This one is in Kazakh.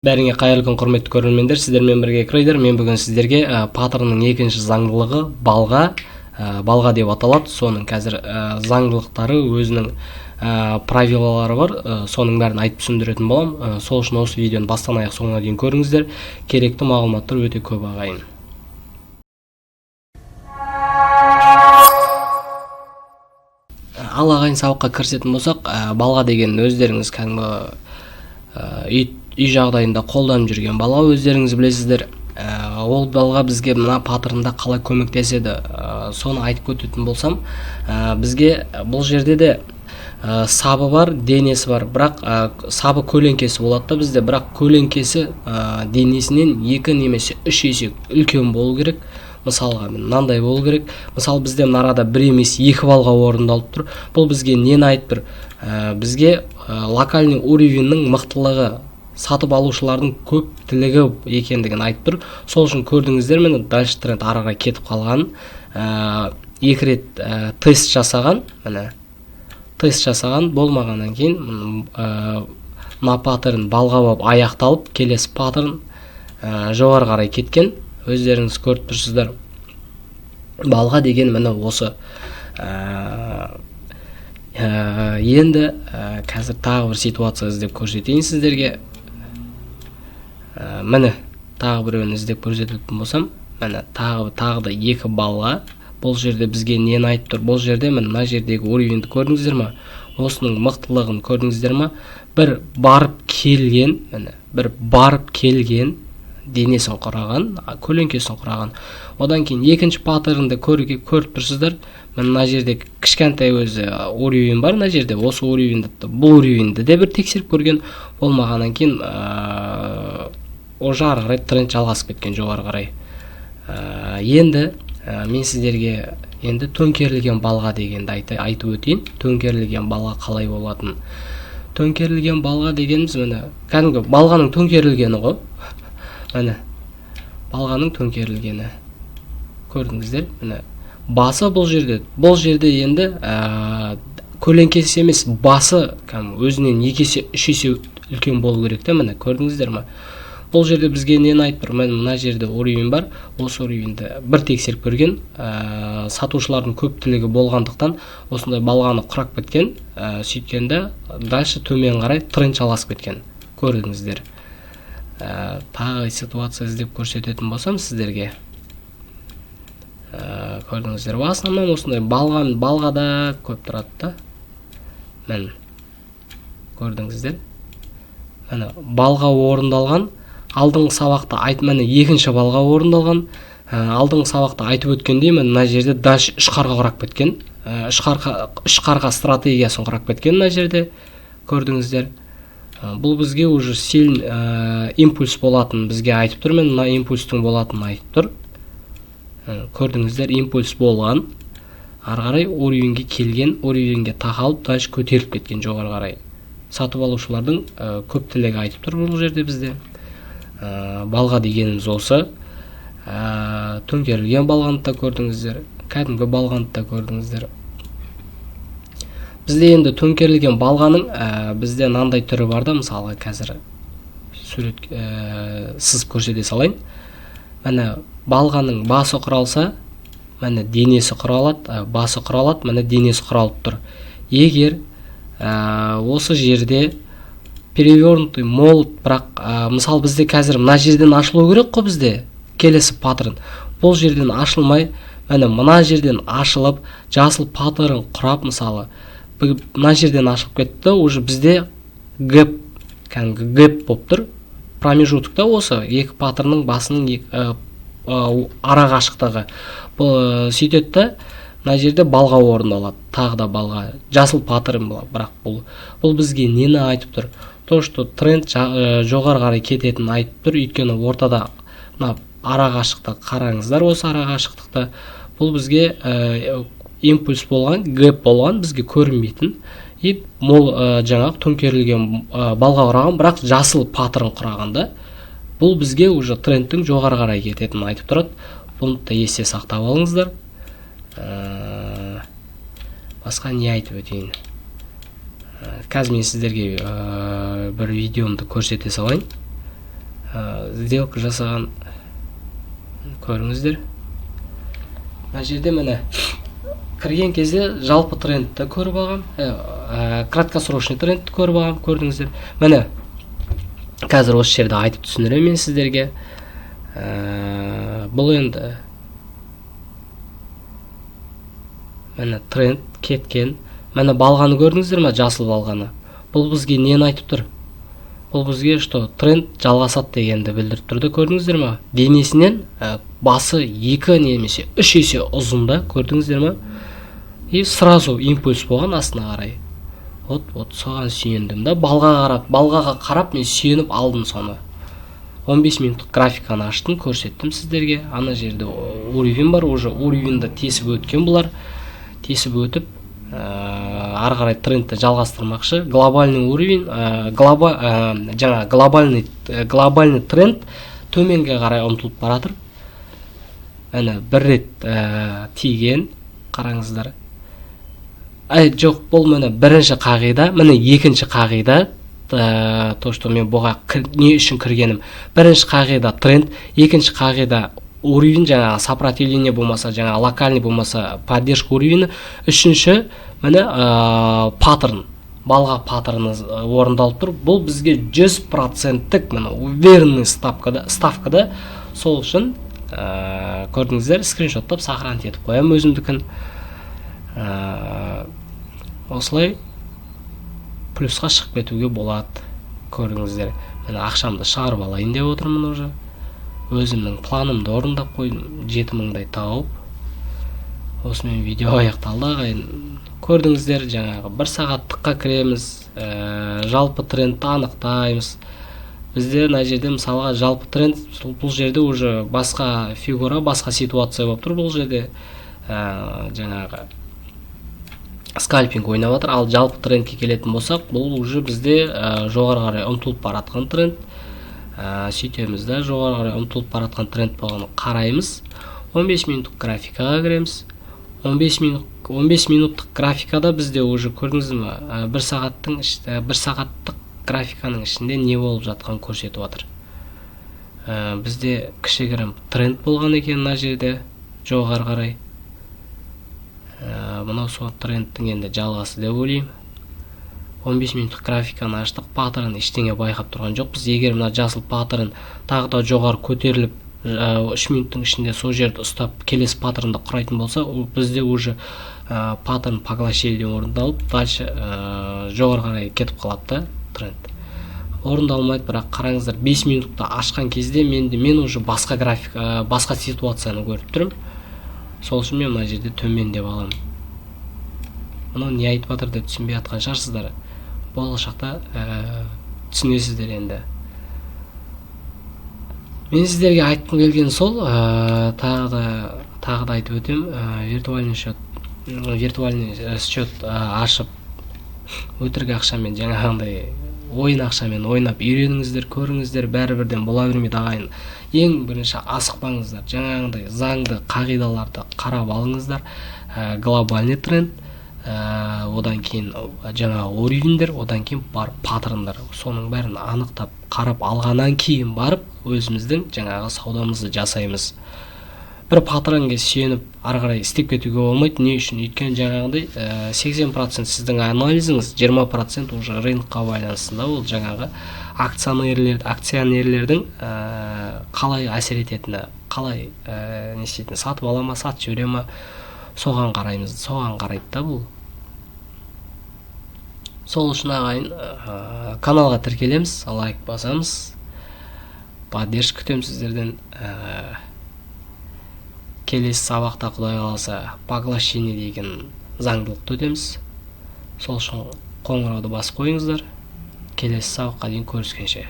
Бәріңе қайырлы күн, құрметті көрермендер, сіздермен бірге Крейдер. Мен бүгін сіздерге паттернның екінші заңдылығы балға деп аталады. Соның қазір заңдылықтары, өзінің правилалары бар. Соның бәрін айтып түсіндіретін болам. Сол үшін осы видеоны бастан аяқ соңына дейін көріңіздер. Керекті мағлұматтар өте көп ағайын. Ал ағайын, сабаққа кірісетін болсақ, балға деген өздеріңіз кәдімгі үй жағдайында қолданып жүрген балға, өздеріңіз білесіздер. Ол балға бізге мына паттернда қалай көмектеседі, соны айтып өтетін болсам, бізге бұл жерде де сабы бар, денесі бар, бірақ сабы көлеңкесі болады да бізде, бірақ көлеңкесі денесінен 2 немесе 3 есе үлкен болу керек. Мысалға мынандай болу керек. Мысалы бізде арада 1 емес 2 балға орындалып тұр. Бұл бізге нені айтып тұр? Бізге локальный уровеньнің мықтылығы, сатып алушылардың көптілігі екендігін айтып тұр. Сол үшін көрдіңіздер, мені дальше тренд араға кетіп қалған. 2 рет тест жасаған, тест жасаған болмағаннан кейін мына паттерн балға болып аяқталып, келесі паттерн жоғары қарай кеткен. Өздеріңіз көріп тұрсыздар. Балға деген міне осы. Енді қазір тағы бір ситуация іздеп көрсетейін сіздерге. Міне тағы біреуін іздеп көрсететін болсам, міне тағы да 2 балға. Бұл жерде бізге нені айтып тұр? Бұл жерде мына жердегі уровеньді көрдіңіздер ме? Осының мықтылығын көрдіңіздер ме? Бір барып келген денесін құраған, көлеңкесін құраған. Одан кейін екінші паттернды көріп тұрсыздар. Мына жерде кішкентай өзі уровень бар, мына жерде осы уровеньді, бұл уровеньді де бір тексеріп көрген. Болмағаннан кейін ары қарай тренд жалғасып кеткен жоғары қарай. Енді мен сіздерге төңкерілген балға дегенді айтып өтейін. Төңкерілген балға қалай болатын? Төңкерілген балға дегеніміз міне кәдімгі балғаның төңкерілгені ғой. Міне балғаның төңкерілгені көрдіңіздер. Міне басы бұл жерде енді көлеңкесі емес, басы өзінен 2 есе 3 есе үлкен болу керек те. Міне көрдіңіздер ме? Бұл жерде бізге нені айтып тұр? Мына жерде уровень бар. Осы уровеньді бір тексеріп көрген. Сатушылардың көптілігі болғандықтан осындай балғаны құрап кеткен. Сөйткенде дальше төмен қарай тренд жалғасып кеткен. Көрдіңіздер. Тағы ситуация іздеп көрсететін болсам сіздерге. Көрдіңіздер. В основном осындай балғада көп тұрады да. Міне көрдіңіздер. Міне балға орындалған. Алдыңғы сабақта екінші балға орындалған. Алдыңғы сабақта айтып өткендей, мына жерде дальше 3 қарға құрап кеткен. 3 қарға стратегиясын құрап кеткен мына жерде. Көрдіңіздер. Бұл бізге уже импульс болатын бізге айтып тұр. Мына импульстың болатын айтып тұр. Көрдіңіздер, импульс болған. Ары қарай уровеньге келген, уровеньге тақалып, дальше көтеріліп кеткен жоғары қарай. Сатып алушылардың көптілігі айтып тұр бұл жерде бізде. Балға дегеніміз осы. Төңкерілген балғаны да көрдіңіздер. Кәдімгі балғаны да көрдіңіздер. Бізде енді төңкерілген балғаның бізде мынандай түрі бар да, мысалы қазір сурет сызып көрсете салайын. Міне балғаның басы құралса, міне денесі құралады, басы құралады, міне денесі құралып тұр. Егер осы жерде перевернутый молот, бірақ мысалы бізде қазір мына жерден ашылу керек қой бізде келесі паттерн. Бұл жерден ашылмай, мына жерден ашылып, жасыл паттерн құрап, мысалы мына жерден ашылып кетті, уже бізде гэп болып тұр. Промежутокта осы 2 паттернның басының ара қашықтығы. Сөйтеді да, мына жерде балға орындалады. Тағы да балға. Жасыл паттерн болады, бірақ бұл бізге нені айтып тұр? То, что тренд жоғары қарай кететінін айтып тұр. Өйткені ортада ара қашықтық қараңыздар, осы ара қашықтықта бұл бізге импульс болған, гэп болған, бізге көрінбейтін. Жаңағы төңкерілген балға құраған, бірақ жасыл паттерн құрағанда, бұл бізге уже трендтің жоғары қарай кететінін айтып тұрады. Бұны да есте сақтап алыңыздар. Басқа не айтып өтейін? Қазір мен сіздерге бір видеомды көрсете салайын. сделка жасаған көріңіздер. Мына жерде міне кірген кезде жалпы трендті көріп алғам, краткосрочный трендті көріп алғам, көрдіңіздер. Міне қазір осы жерде айтып түсіндірем мен сіздерге. Бұл енді міне тренд кеткен. Міне балғаны көрдіңіздер ма, жасыл балғаны. Бұл бізге нені айтып тұр? Бұл бізге что тренд жалғасады дегенді білдіріп тұрды, көрдіңіздер ма? Денесінен басы 2 немесе 3 есе ұзында, көрдіңіздер ма? И сразу импульс болған астына қарай. Вот соған сүйендім да, балғаға қарап мен сүйеніп алдым соны. 15 минуттық графиканы аштым, көрсеттім сіздерге. Ана жерде уровень бар, уже уровеньді тесіп өткен бұлар. Тесіп өтіп, ары қарай трендті жалғастырмақшы. Глобальный уровень, глобальный тренд төменге қарай ұмтылып баратыр. Әне бір рет тиген, қараңыздар. Жоқ, бұл міне бірінші қағида, міне екінші қағида, то, что мен бұға не үшін кіргенім. Бірінші қағида тренд, екінші қағида уровень, жаңағы сопротивление болмаса, жаңағы локальный болмаса поддержка уровені, үшінші міне паттерн, балға паттерны орындалып тұр. Бұл бізге 100%-тік міне уверенный ставкада, сол үшін көрдіңіздер, скриншоттап сохранить етіп қоям өзімдікін. Осылай плюсқа шығып кетуге болады, көрдіңіздер. Мен ақшамды шығарып алайын деп отырмын уже. Өзімнің планымды орындап қойдым, 7000-дай тауып. Осымен видео аяқталды ағайын. Көрдіңіздер, жаңағы 1 сағаттыққа кіреміз, жалпы трендті анықтаймыз. Бізде мына жерде мысалға жалпы тренд, бұл жерде уже басқа фигура, басқа ситуация болып тұр. Бұл жерде жаңағы скальпинг ойнап жатыр. Ал жалпы трендке келетін болсақ, бұл уже бізде жоғары қарай ұмтылып баратқан тренд. Сөйтеміз да, жоғары қарай ұмтылып баратқан тренд болғанын қараймыз. 15 минуттық графикаға кіреміз. 15 минуттық графикада бізде уже көрдіңіз ме, 1 сағаттық графиканың ішінде не болып жатқан көрсетіп жатыр. Бізде кішігірім тренд болған екен мына жерде, жоғары қарай. Мынау сол трендтің енді жалғасы деп ойлаймын. 15 минуттық графиканы аштық, паттерн ештеңе байқап тұрған жоқ. Біз егер мына жасыл паттерн тағы да жоғары көтеріліп 3 минуттың ішінде сол жерді ұстап келесі паттернды құрайтын болса, бізде уже паттерн поглощениеден орындалып, дальше жоғары қарай кетіп қалады да тренд. Орындалмайды, бірақ қараңыздар, 5 минутта ашқан кезде мен уже басқа графика, басқа ситуацияны көріп тұрмын. Сол үшін мен мына жерде төмен деп аламын. Мұны не айтып жатыр деп түсінбей жатқан шығарсыздар. Болашақта түсінесіздер енді. Мен сіздерге айтқым келген сол, тағы да айтып өтем, виртуальный счет ашып, өтірік ақшамен, жаңағындай ойын ақшамен ойнап үйреніңіздер, көріңіздер, бәрібірден бола бермейді ағайын. Ең бірінші асықпаңыздар, жаңағындай заңды қағидаларды қарап алыңыздар. Глобальный тренд, одан кейін жаңағы уровеньдер, одан кейін бар паттерндар. Соның бәрін анықтап қарап алғаннан кейін барып өзіміздің жаңағы саудамызды жасаймыз. Бір паттернге сүйеніп ары қарай істеп кетуге болмайды. Не үшін? Өйткені жаңағыдай 80% сіздің анализіңіз, 20% уже рынокқа байланысында, ол жаңағы акционерлердің қалай әсер ететіні, қалай не істейтіні, сатып ала ма, сатып жібере ма, соған қараймыз, соған қарайды да бұл. Сол үшін ағайын каналға тіркелеміз, лайк басамыз, поддержка күтемін сіздерден. Келесі сабақта Құдай қаласа поглощение деген заңдылықты өтеміз. Сол үшін қоңырауды басып қойыңыздар. Келесі сабаққа дейін көріскенше.